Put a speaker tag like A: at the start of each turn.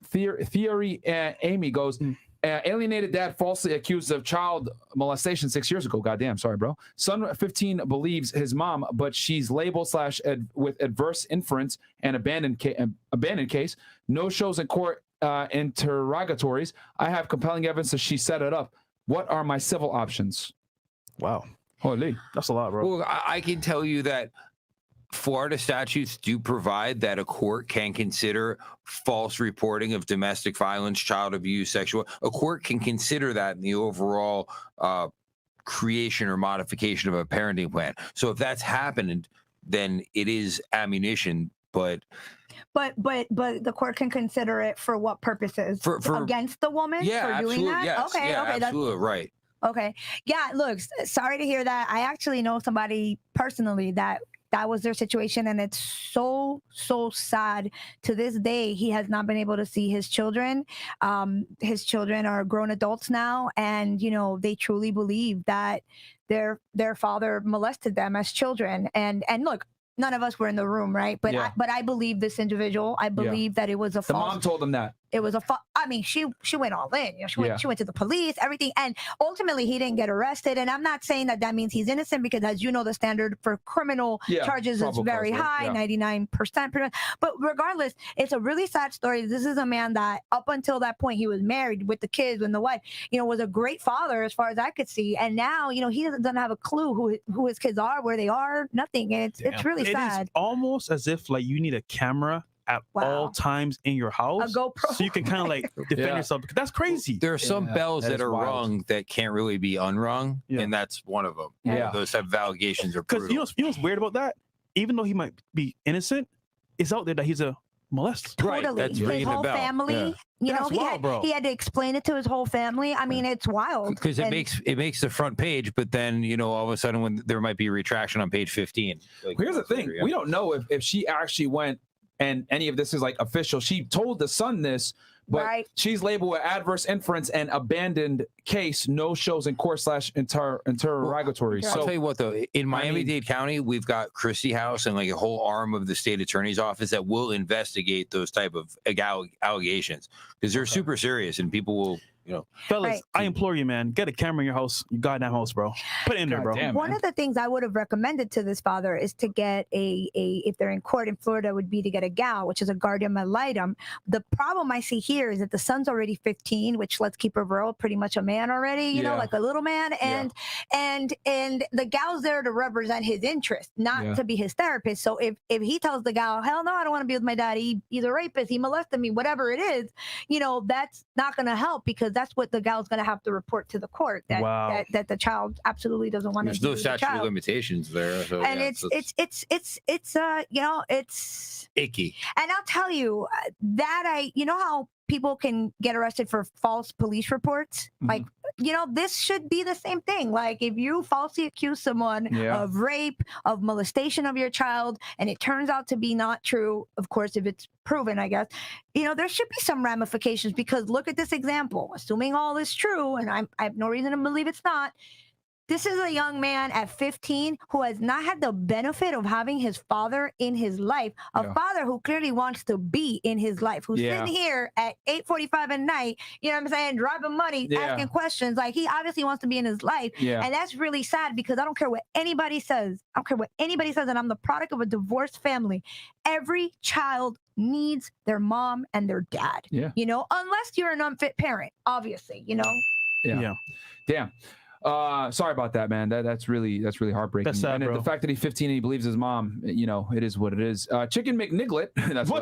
A: Theory Amy goes, alienated dad falsely accused of child molestation 6 years ago. Goddamn, sorry, bro. Son 15 believes his mom, but she's labeled / with adverse inference and abandoned case. No shows in court, interrogatories. I have compelling evidence that she set it up. What are my civil options?
B: Wow.
A: Holy,
B: that's a lot, bro.
C: Well, I can tell you that Florida statutes do provide that a court can consider false reporting of domestic violence, child abuse, sexual. A court can consider that in the overall creation or modification of a parenting plan. So if that's happened, then it is ammunition. But
D: the court can consider it for what purposes?
C: For
D: against the woman for doing that?
C: Yes.
D: Okay,
C: yeah,
D: okay,
C: absolutely, right.
D: Okay. Yeah, look, sorry to hear that. I actually know somebody personally that was their situation, and it's so sad. To this day, he has not been able to see his children. His children are grown adults now, and they truly believe that their father molested them as children. And look, none of us were in the room, right? But I believe this individual. I believe that it was a false.
A: The mom told him that.
D: It was I mean, she went all in. She went to the police, everything, and ultimately he didn't get arrested. And I'm not saying that means he's innocent, because as you know, the standard for criminal charges is very high, 99%. But regardless, it's a really sad story. This is a man that up until that point he was married with the kids and the wife. Was a great father as far as I could see, and now he doesn't have a clue who his kids are, where they are, nothing. And it's really sad.
B: It is almost as if you need a camera at all times in your house,
D: a GoPro,
B: so you can kind of defend yourself, because that's crazy.
C: There are some bells that are rung that can't really be unrung, and that's one of them. Those type of allegations are brutal.
B: Because what's weird about that? Even though he might be innocent, it's out there that he's a molester.
D: Totally.
C: Right, that's
D: his whole family. He had to explain it to his whole family. I mean, it's wild.
C: Because it makes the front page, but then all of a sudden when there might be a retraction on page 15.
A: Here's the thing: we don't know if she actually went. And any of this is official. She told the son this, but she's labeled with adverse inference and abandoned case. No shows in court / interrogatories.
C: I'll tell you what, though, in Miami-Dade County, we've got Christie House and a whole arm of the state attorney's office that will investigate those type of allegations, because they're super serious, and people will.
B: Fellas, I implore you, man, get a camera in your house, your goddamn house, bro. Put it in there, bro.
D: One of the things I would have recommended to this father is to get if they're in court in Florida, would be to get a GAL, which is a guardian ad litem. The problem I see here is that the son's already 15, which, let's keep it real, pretty much a man already, you know, like a little man, and the gal's there to represent his interest, not to be his therapist. So if he tells the gal, hell no, I don't want to be with my daddy, he's a rapist, he molested me, whatever it is, that's not going to help, because that's what the gal's going to have to report to the court, that the child absolutely doesn't want to.
C: There's no statute of limitations there, so,
D: and it's
C: icky.
D: And I'll tell you that how people can get arrested for false police reports. This should be the same thing. If you falsely accuse someone of rape, of molestation of your child, and it turns out to be not true, of course, if it's proven, I guess, there should be some ramifications, because look at this example. Assuming all is true, and I have no reason to believe it's not, this is a young man at 15 who has not had the benefit of having his father in his life, a father who clearly wants to be in his life, who's sitting here at 8:45 at night, you know what I'm saying, driving money, asking questions. He obviously wants to be in his life. And that's really sad, because I don't care what anybody says. And I'm the product of a divorced family. Every child needs their mom and their dad, unless you're an unfit parent, obviously,
A: Damn. Sorry about that, man. That's really heartbreaking.
B: That's sad,
A: and
B: bro.
A: the fact that he's 15 and he believes his mom, it is what it is. Chicken McNiglet. That's what